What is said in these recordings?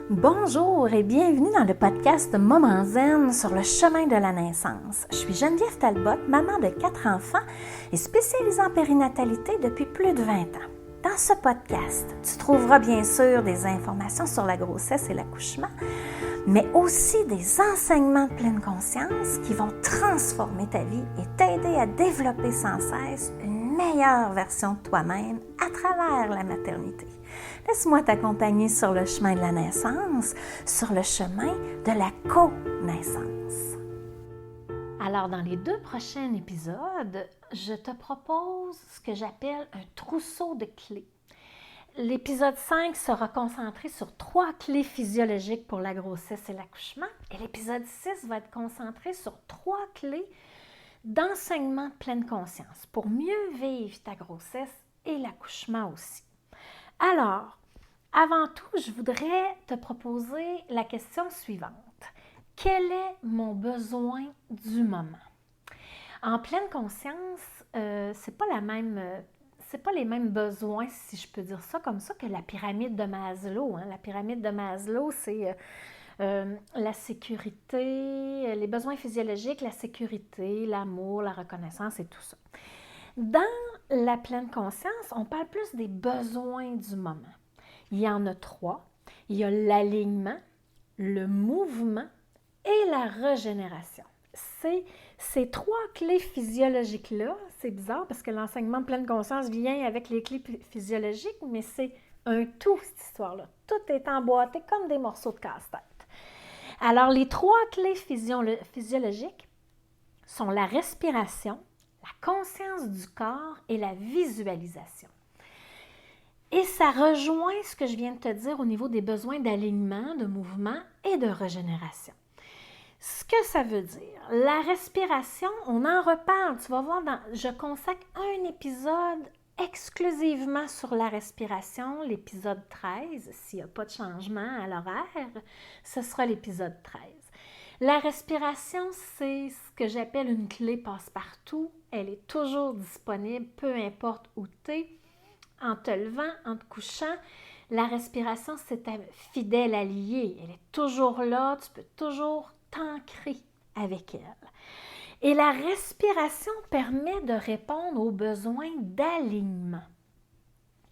Bonjour et bienvenue dans le podcast Moments Zen sur le chemin de la naissance. Je suis Geneviève Talbot, maman de 4 enfants et spécialisée en périnatalité depuis plus de 20 ans. Dans ce podcast, tu trouveras bien sûr des informations sur la grossesse et l'accouchement, mais aussi des enseignements de pleine conscience qui vont transformer ta vie et t'aider à développer sans cesse une meilleure version de toi-même à travers la maternité. Laisse-moi t'accompagner sur le chemin de la naissance, sur le chemin de la co-naissance. Alors, dans les 2 prochains épisodes, je te propose ce que j'appelle un trousseau de clés. L'épisode 5 sera concentré sur 3 clés physiologiques pour la grossesse et l'accouchement. Et l'épisode 6 va être concentré sur 3 clés d'enseignement de pleine conscience pour mieux vivre ta grossesse et l'accouchement aussi. Alors, avant tout, je voudrais te proposer la question suivante. Quel est mon besoin du moment? En pleine conscience, c'est pas les mêmes besoins, si je peux dire ça comme ça, que la pyramide de Maslow. La pyramide de Maslow, c'est la sécurité, les besoins physiologiques, la sécurité, l'amour, la reconnaissance et tout ça. Dans la pleine conscience, on parle plus des besoins du moment. Il y en a 3. Il y a l'alignement, le mouvement et la régénération. C'est ces 3 clés physiologiques-là. C'est bizarre parce que l'enseignement de pleine conscience vient avec les clés physiologiques, mais c'est un tout, cette histoire-là. Tout est emboîté comme des morceaux de casse-tête. Alors, les 3 clés physiologiques sont la respiration, la conscience du corps et la visualisation. Et ça rejoint ce que je viens de te dire au niveau des besoins d'alignement, de mouvement et de régénération. Ce que ça veut dire, la respiration, on en reparle, tu vas voir, je consacre un épisode exclusivement sur la respiration, l'épisode 13, s'il n'y a pas de changement à l'horaire, ce sera l'épisode 13. La respiration, c'est ce que j'appelle une clé passe-partout. Elle est toujours disponible, peu importe où tu es, en te levant, en te couchant. La respiration, c'est ta fidèle alliée. Elle est toujours là, tu peux toujours t'ancrer avec elle. Et la respiration permet de répondre aux besoins d'alignement.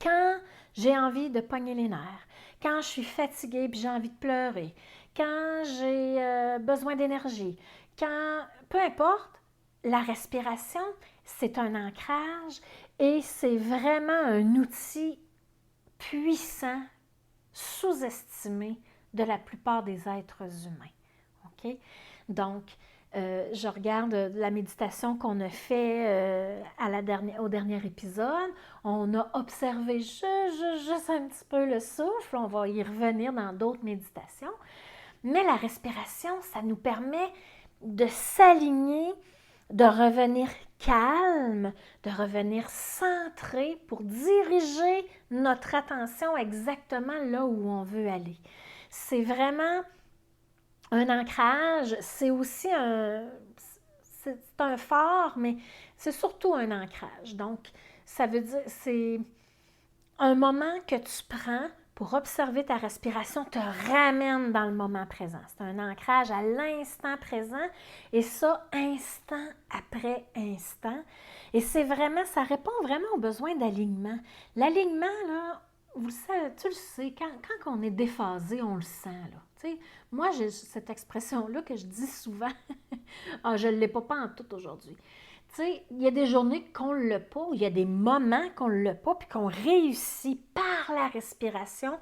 Quand j'ai envie de pogner les nerfs, quand je suis fatiguée et j'ai envie de pleurer, quand j'ai besoin d'énergie, peu importe, la respiration, c'est un ancrage et c'est vraiment un outil puissant, sous-estimé de la plupart des êtres humains. Okay? Donc, je regarde la méditation qu'on a fait au dernier épisode. On a observé juste un petit peu le souffle. On va y revenir dans d'autres méditations. Mais la respiration, ça nous permet de s'aligner, de revenir calme, de revenir centré pour diriger notre attention exactement là où on veut aller. C'est vraiment un ancrage, c'est aussi c'est un phare, mais c'est surtout un ancrage. Donc, ça veut dire, c'est un moment que tu prends pour observer ta respiration, te ramène dans le moment présent. C'est un ancrage à l'instant présent et ça, instant après instant. Et c'est vraiment, ça répond vraiment aux besoins d'alignement. L'alignement, là, vous le savez, tu le sais, quand on est déphasé, on le sent, là. Tu sais, moi, j'ai cette expression-là que je dis souvent. Ah, je ne l'ai pas en tout aujourd'hui. Tu sais, il y a des journées qu'on ne l'a pas, il y a des moments qu'on ne l'a pas, puis qu'on réussit par la respiration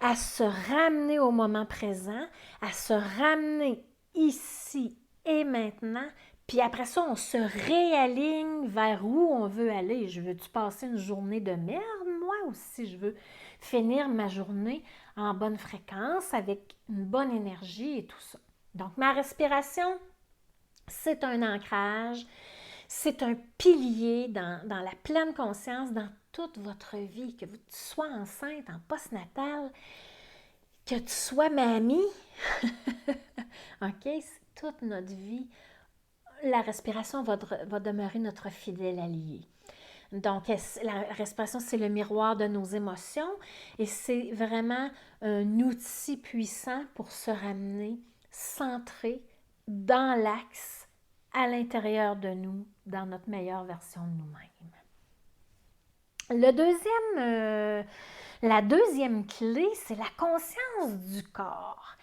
à se ramener au moment présent, à se ramener ici et maintenant, puis après ça, on se réaligne vers où on veut aller. Je veux-tu passer une journée de merde, moi, ou si je veux finir ma journée en bonne fréquence, avec une bonne énergie et tout ça. Donc, ma respiration, c'est un ancrage, c'est un pilier dans la pleine conscience, dans toute votre vie, que tu sois enceinte, en postnatal, que tu sois mamie, OK, c'est toute notre vie. La respiration va demeurer notre fidèle allié. Donc, la respiration, c'est le miroir de nos émotions et c'est vraiment un outil puissant pour se ramener centré dans l'axe, à l'intérieur de nous, dans notre meilleure version de nous-mêmes. La deuxième clé, c'est la conscience du corps.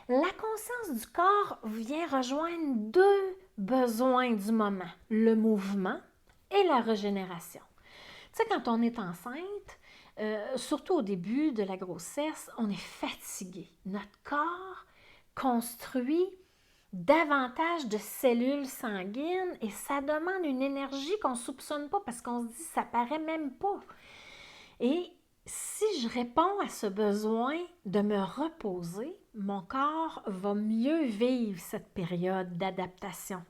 La conscience du corps vient rejoindre deux besoins du moment, le mouvement et la régénération. Tu sais, quand on est enceinte, surtout au début de la grossesse, on est fatigué. Notre corps construit davantage de cellules sanguines et ça demande une énergie qu'on ne soupçonne pas parce qu'on se dit ça paraît même pas. Et si je réponds à ce besoin de me reposer, mon corps va mieux vivre cette période d'adaptation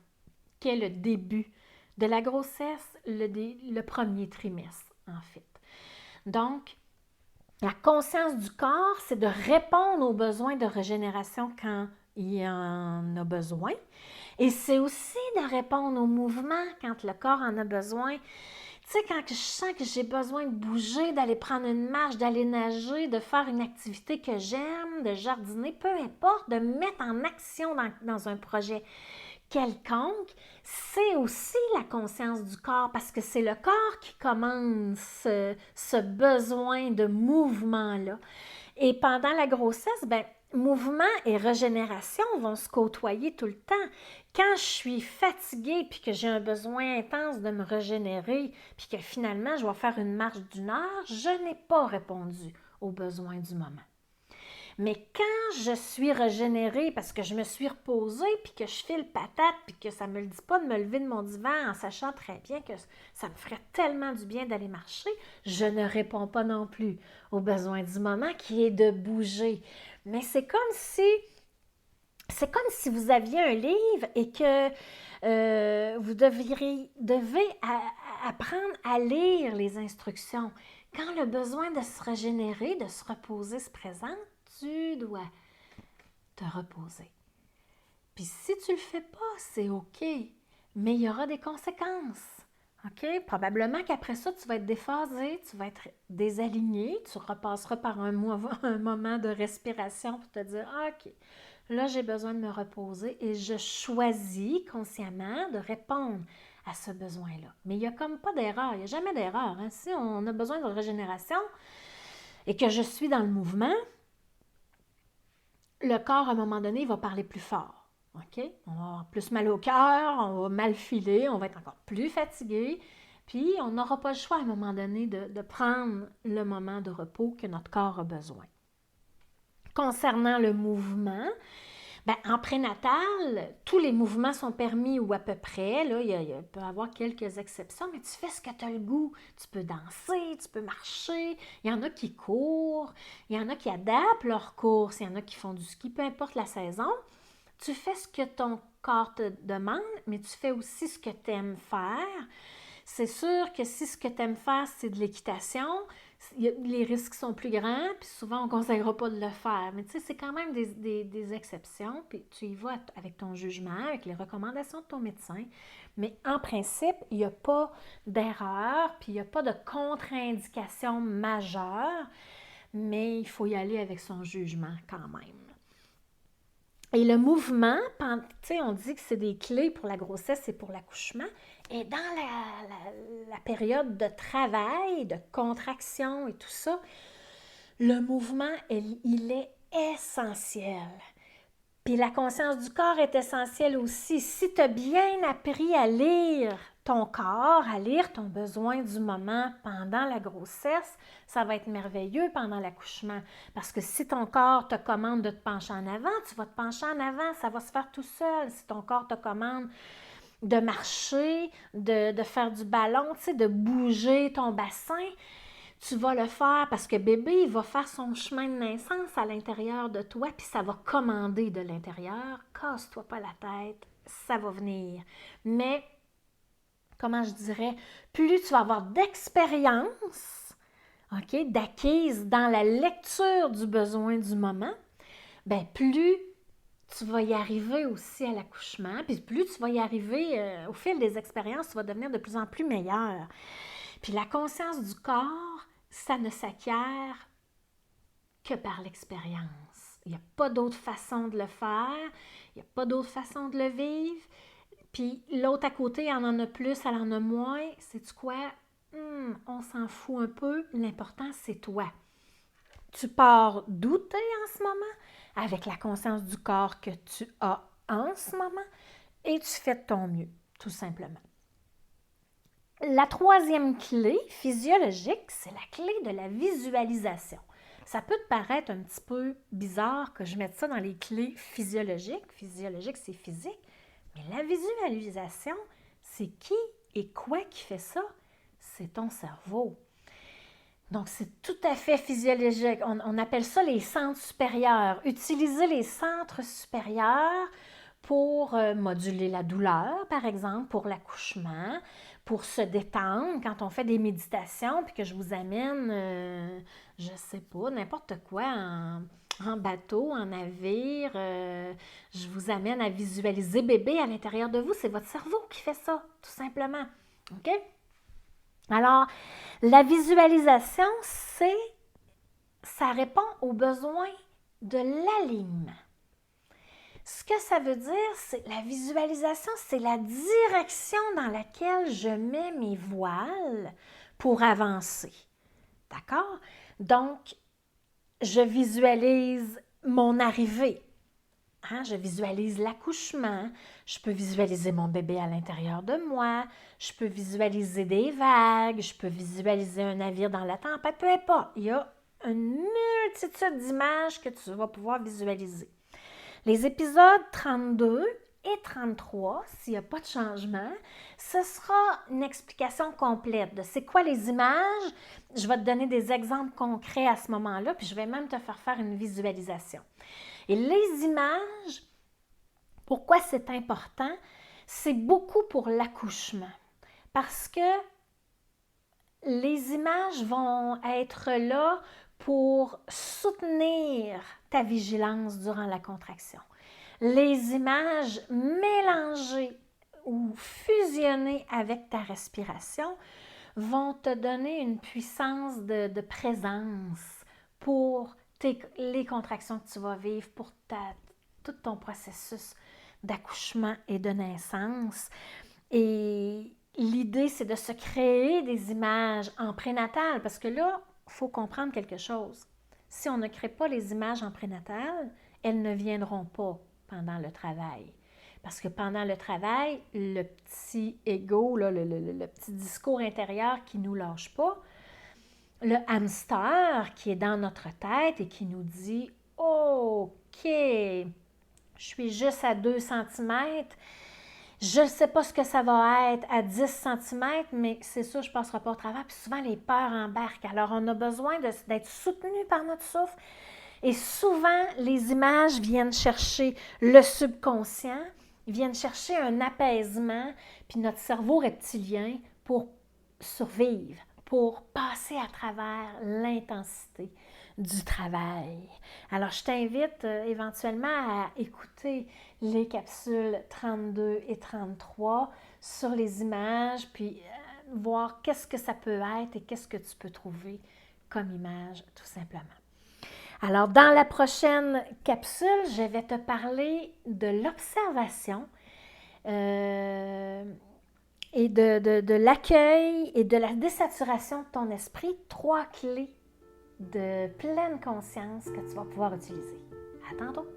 qu'est le début de la grossesse, le premier trimestre en fait. Donc, la conscience du corps, c'est de répondre aux besoins de régénération quand il y en a besoin. Et c'est aussi de répondre au mouvement quand le corps en a besoin. Tu sais, quand je sens que j'ai besoin de bouger, d'aller prendre une marche, d'aller nager, de faire une activité que j'aime, de jardiner, peu importe, de me mettre en action dans un projet quelconque, c'est aussi la conscience du corps parce que c'est le corps qui commande ce besoin de mouvement-là. Et pendant la grossesse, mouvement et régénération vont se côtoyer tout le temps. Quand je suis fatiguée puis que j'ai un besoin intense de me régénérer puis que finalement je vais faire une marche d'1 heure, je n'ai pas répondu aux besoins du moment. Mais quand je suis régénérée parce que je me suis reposée puis que je file patate puis que ça ne me le dit pas de me lever de mon divan en sachant très bien que ça me ferait tellement du bien d'aller marcher, je ne réponds pas non plus aux besoins du moment qui est de bouger. Mais c'est comme si vous aviez un livre et que vous devez apprendre à lire les instructions. Quand le besoin de se régénérer, de se reposer se présente, tu dois te reposer. Puis si tu le fais pas, c'est OK, mais il y aura des conséquences. OK? Probablement qu'après ça, tu vas être déphasé, tu vas être désaligné, tu repasseras par un moment de respiration pour te dire OK, là, j'ai besoin de me reposer et je choisis consciemment de répondre à ce besoin-là. Mais il n'y a comme pas d'erreur, il n'y a jamais d'erreur. Hein? Si on a besoin de régénération et que je suis dans le mouvement, le corps, à un moment donné, il va parler plus fort. OK? On va avoir plus mal au cœur, on va mal filer, on va être encore plus fatigué. Puis, on n'aura pas le choix, à un moment donné, de prendre le moment de repos que notre corps a besoin. Concernant le mouvement, en prénatal, tous les mouvements sont permis ou à peu près. Là, il peut y avoir quelques exceptions, mais tu fais ce que tu as le goût. Tu peux danser, tu peux marcher. Il y en a qui courent, il y en a qui adaptent leur course, il y en a qui font du ski, peu importe la saison. Tu fais ce que ton corps te demande, mais tu fais aussi ce que tu aimes faire. C'est sûr que si ce que tu aimes faire, c'est de l'équitation, les risques sont plus grands, puis souvent, on ne conseillera pas de le faire. Mais tu sais, c'est quand même des exceptions, puis tu y vas avec ton jugement, avec les recommandations de ton médecin. Mais en principe, il n'y a pas d'erreur, puis il n'y a pas de contre-indication majeure, mais il faut y aller avec son jugement quand même. Et le mouvement, tu sais, on dit que c'est des clés pour la grossesse et pour l'accouchement. Et dans la période de travail, de contraction et tout ça, le mouvement, il est essentiel. Puis la conscience du corps est essentielle aussi. Si tu as bien appris à lire ton corps, à lire ton besoin du moment pendant la grossesse, ça va être merveilleux pendant l'accouchement. Parce que si ton corps te commande de te pencher en avant, tu vas te pencher en avant, ça va se faire tout seul. Si ton corps te commande de marcher, de faire du ballon, tu sais, de bouger ton bassin, tu vas le faire parce que bébé, il va faire son chemin de naissance à l'intérieur de toi, puis ça va commander de l'intérieur. Casse-toi pas la tête, ça va venir. Mais, comment je dirais, plus tu vas avoir d'expérience, OK, d'acquise dans la lecture du besoin du moment, plus tu vas y arriver aussi à l'accouchement, puis plus tu vas y arriver au fil des expériences, tu vas devenir de plus en plus meilleur. Puis la conscience du corps, ça ne s'acquiert que par l'expérience. Il n'y a pas d'autre façon de le faire, il n'y a pas d'autre façon de le vivre. Puis l'autre à côté, elle en a plus, elle en a moins. Sais-tu quoi? On s'en fout un peu. L'important, c'est toi. Tu pars douter en ce moment avec la conscience du corps que tu as en ce moment et tu fais de ton mieux, tout simplement. La troisième clé physiologique, c'est la clé de la visualisation. Ça peut te paraître un petit peu bizarre que je mette ça dans les clés physiologiques. Physiologique, c'est physique. Mais la visualisation, c'est qui et quoi qui fait ça? C'est ton cerveau. Donc, c'est tout à fait physiologique. On appelle ça les centres supérieurs. Utiliser les centres supérieurs pour moduler la douleur, par exemple, pour l'accouchement, pour se détendre quand on fait des méditations, puis que je vous amène, je sais pas, n'importe quoi, en bateau, en navire, je vous amène à visualiser bébé à l'intérieur de vous. C'est votre cerveau qui fait ça, tout simplement. OK? Alors, la visualisation, ça répond aux besoins de l'alignement. Ce que ça veut dire, c'est la visualisation, c'est la direction dans laquelle je mets mes voiles pour avancer. D'accord? Donc, je visualise mon arrivée. Je visualise l'accouchement, je peux visualiser mon bébé à l'intérieur de moi, je peux visualiser des vagues, je peux visualiser un navire dans la tempête, peu importe. Il y a une multitude d'images que tu vas pouvoir visualiser. Les épisodes 32 et 33, s'il n'y a pas de changement, ce sera une explication complète de c'est quoi les images. Je vais te donner des exemples concrets à ce moment-là, puis je vais même te faire une visualisation. Et les images, pourquoi c'est important? C'est beaucoup pour l'accouchement. Parce que les images vont être là pour soutenir ta vigilance durant la contraction. Les images mélangées ou fusionnées avec ta respiration vont te donner une puissance de présence pour les contractions que tu vas vivre, pour tout ton processus d'accouchement et de naissance. Et l'idée, c'est de se créer des images en prénatal, parce que là, il faut comprendre quelque chose. Si on ne crée pas les images en prénatal, elles ne viendront pas pendant le travail. Parce que pendant le travail, le petit ego, là, le petit discours intérieur qui ne nous lâche pas, le hamster qui est dans notre tête et qui nous dit « OK, je suis juste à 2 cm, je ne sais pas ce que ça va être à 10 cm, mais c'est sûr, je ne passerai pas au travers. » Puis souvent, les peurs embarquent. Alors, on a besoin d'être soutenu par notre souffle. Et souvent, les images viennent chercher le subconscient, viennent chercher un apaisement, puis notre cerveau reptilien pour survivre, pour passer à travers l'intensité du travail. Alors, je t'invite éventuellement à écouter les capsules 32 et 33 sur les images, puis voir qu'est-ce que ça peut être et qu'est-ce que tu peux trouver comme image, tout simplement. Alors, dans la prochaine capsule, je vais te parler de l'observation et de l'accueil et de la désaturation de ton esprit, 3 clés de pleine conscience que tu vas pouvoir utiliser. À tantôt!